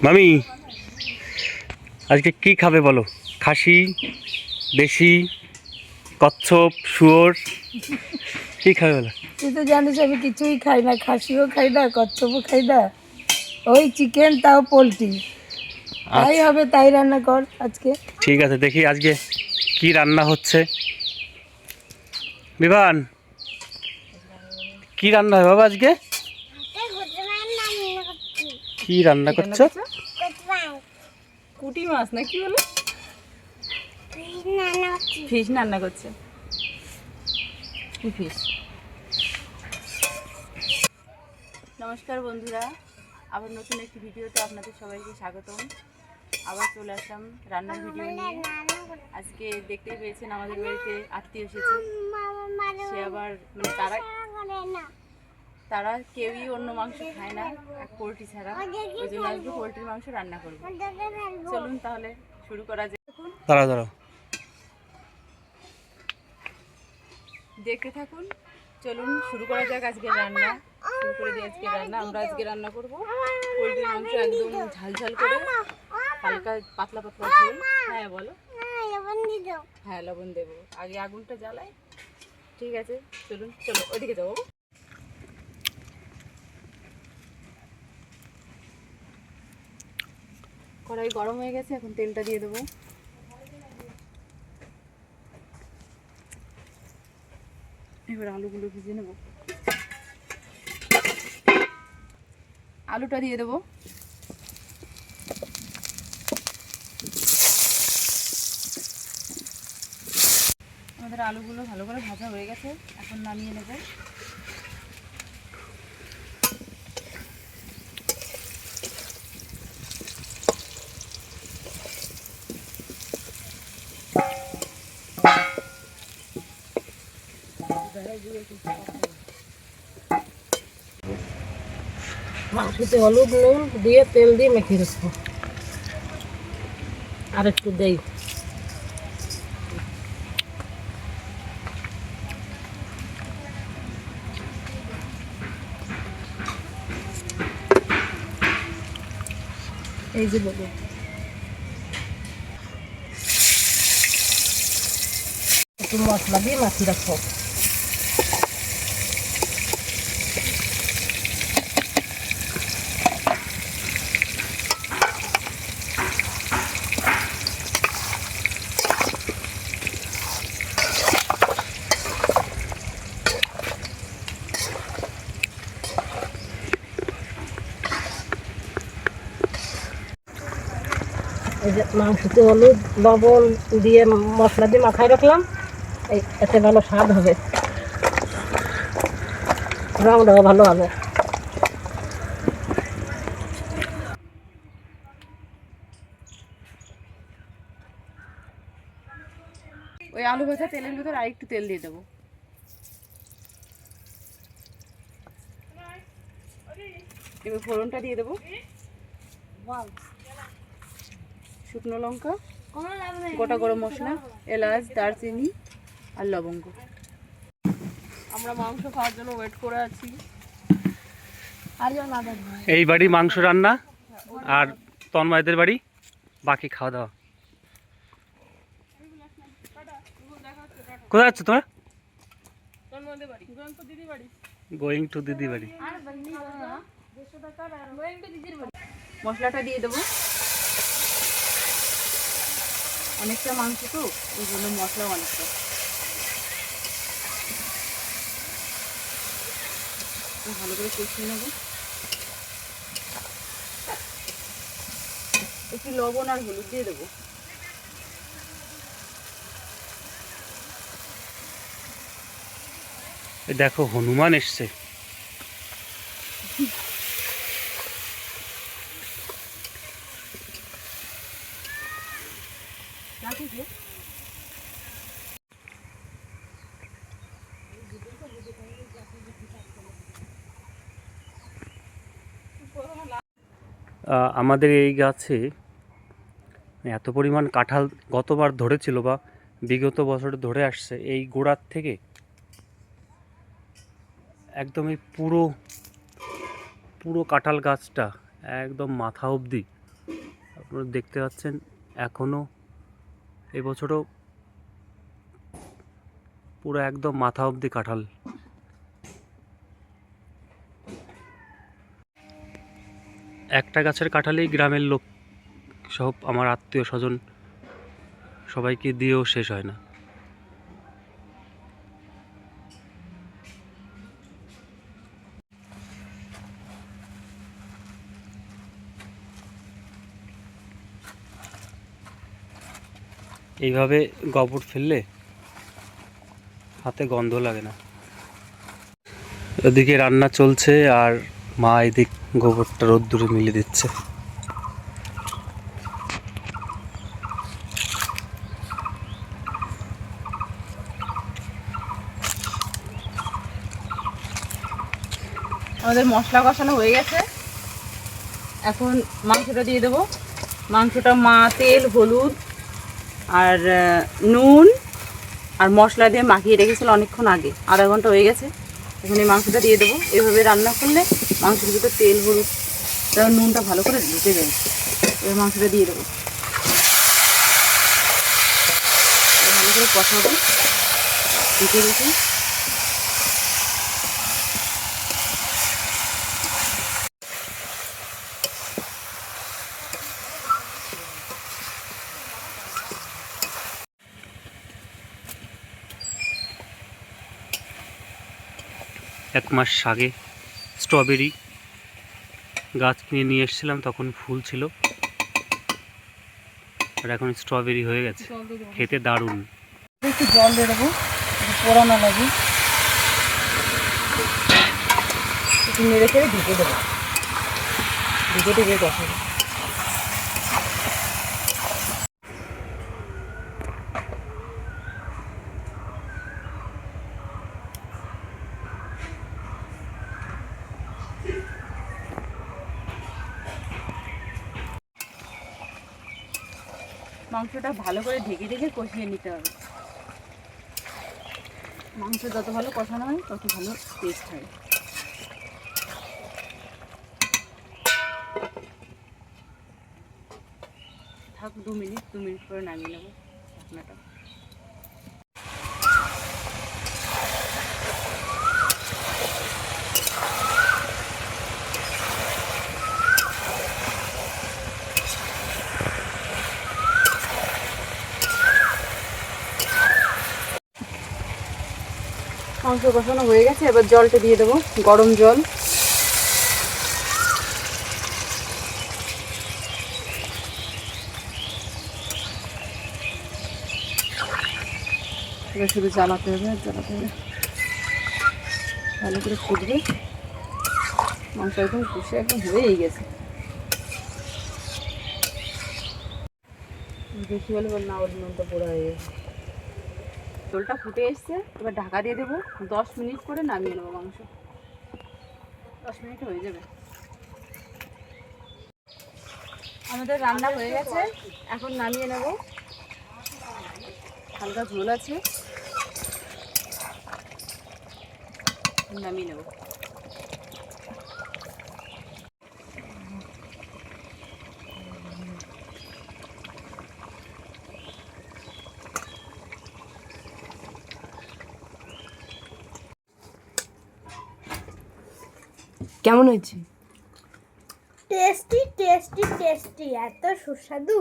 মামি আজকে কি খাবে বলো? খাসি, দেশি, কচ্ছপ, শুয়োর, কি খাবে বলো? তুই তো জানিস আমি কিছুই খাই না, খাসিও খাই না, কচ্ছপও খাই না, ওই চিকেন তাও পোলট্রি, তাই হবে তাই রান্না কর আজকে। ঠিক আছে, দেখি আজকে কি রান্না হচ্ছে। বিভান, কি রান্না হবে বাবা আজকে? কি রান্না করছো? কুটি মাছ না কি বলো? ফিশ রান্না করছে। কি ফিশ? নমস্কার বন্ধুরা, আবার নতুন একটি ভিডিওতে আপনাদের সবাইকে স্বাগতম। আবার চলে আসলাম রান্নার ভিডিও নিয়ে। আজকে দেখতেই পেয়েছেন আমাদের বাড়িতে আত্মীয় এসেছে। সে আবার তারা কেউই অন্য মাংস খায় না, পোলট্রি ছাড়া। ওই জন্য আজকে পোলট্রির মাংস রান্না করবো। চলুন তাহলে শুরু করা যায়। দাঁড়াও দেখতে থাকুন, চলুন শুরু করা যাক আজকে রান্না। শুরু করে দিই আজকে রান্না। আমরা আজকে রান্না করব পোলট্রির মাংস, একদম ঝাল করে, হালকা পাতলা ঝোল। হ্যাঁ বলো। হ্যাঁ লবণ দেবো, আগে আগুনটা জ্বালাই। ঠিক আছে চলো ওইদিকে যাবো। কড়াই গরম হয়ে গেছে, এখন তেলটা দিয়ে দেবো। এবার আলুগুলো ভেজে নেব। আলুটা দিয়ে দেবো। আমাদের আলুগুলো ভালো করে ভাজা হয়ে গেছে, এখন নামিয়ে নেব। মাংসতে হলুদ নুন দিয়ে তেল দিয়ে মেখে রাখবো। আর একটু দেই। এই যে বলো, একটু মশলা দিয়ে মাখিয়ে রাখবো। এই যে মাংসতে হলুদ লবণ দিয়ে মশলা দিয়ে মাখায় রাখলাম, এতে ভালো স্বাদ হবে, রঙটাও ভালো হবে। ওই আলু ভাজা তেলের ভিতর আর একটু তেল দিয়ে দেবো। এবার ফোড়নটা দিয়ে দেবো। শুকনো লঙ্কা, গোটা গরম মশলা, এলাচ, দারচিনি আর লবঙ্গ। আমরা মাংস খাওয়ার জন্য ওয়েট করে আছি। এই বাড়ি মাংস রান্না, আর তন্ময়দের বাড়ি বাকি খাওয়া দাওয়া। কোথায় যাচ্ছ তোমরা? গোয়িং টু দিদি বাড়ি। মশলাটা দিয়ে দেবো। অনেকটা মাংস তো, ওই জন্য মশলা অনেকটা। ভালো করে কষিয়ে নেবো। একটু লবণ আর হলুদ দিয়ে দেবো। দেখো হনুমান এসছে। আমাদের এই গাছে এত পরিমাণ কাঁঠাল গতবার ধরেছিল বা বিগত বছরে ধরে আসছে, এই গোড়ার থেকে একদম এই পুরো পুরো কাঁঠাল গাছটা একদম মাথা অবধি আপনারা দেখতে পাচ্ছেন। এখনও এবছরও পুরো একদম মাথা অবধি কাঁঠাল। একটা গাছের কাঁঠালেই গ্রামের লোক সব আমার আত্মীয় স্বজন সবাইকে দিয়েও শেষ হয় না। এইভাবে গোবর ফেললে হাতে গন্ধ লাগে না। ওদিকে রান্না চলছে আর মা এদিক গোবরটা রোদ্দুরে মিলে দিচ্ছে। আমাদের মশলা কষানো হয়ে গেছে, এখন মাংসটা দিয়ে দেবো। মাংসটা মা তেল, হলুদ আর নুন আর মশলা দিয়ে মাখিয়ে রেখেছিল অনেকক্ষণ আগে, আধা ঘন্টা হয়ে গেছে। এখন এই মাংসটা দিয়ে দেবো। এভাবে রান্না করলে মাংসের ভিতরে তেল, হলুদ, নুনটা ভালো করে ঢুকে যায়। এবার মাংসটা দিয়ে দেবো, ভালো করে কষাবো ঢুকে রেখে। এক মাস আগে স্ট্রবেরি গাছ কিনে নিয়ে এসেছিলাম, তখন ফুল ছিল আর এখন স্ট্রবেরি হয়ে গেছে, খেতে দারুণ। একটু জল দিয়ে দেবো, পোড়া না লাগে। একটু নেড়ে চেড়ে ঢেকে দেবো, ঢেকে কষাবো। মাংসটা ভালো করে ঢেকে কষিয়ে নিতে হবে। মাংস যত ভালো কষানো হয় তত ভালো টেস্ট হয়। থাক 2 মিনিট পরে নামিয়ে নেবো ঢাকনাটা। মাংস কষানো হয়ে গেছে, এবার জলটা দিয়ে দেবো, গরম জল। এবার শুধু জ্বালাতে হবে ভালো করে ফুটবে। মাংস একদম কষে একদম হয়েই গেছে। বেশি হলে না, ওর নুনটা পোড়া হয়ে গেছে। ঝোলটা ফুটে এসছে, এবার ঢাকা দিয়ে দেবো। 10 মিনিট করে নামিয়ে নেবো মাংস। 10 মিনিট হয়ে যাবে। আমাদের রান্না হয়ে গেছে, এখন নামিয়ে নেব। হালকা ঝোল আছে, নামিয়ে নেব। কেমন হয়েছে? টেস্টি টেস্টি টেস্টি, এত সুস্বাদু।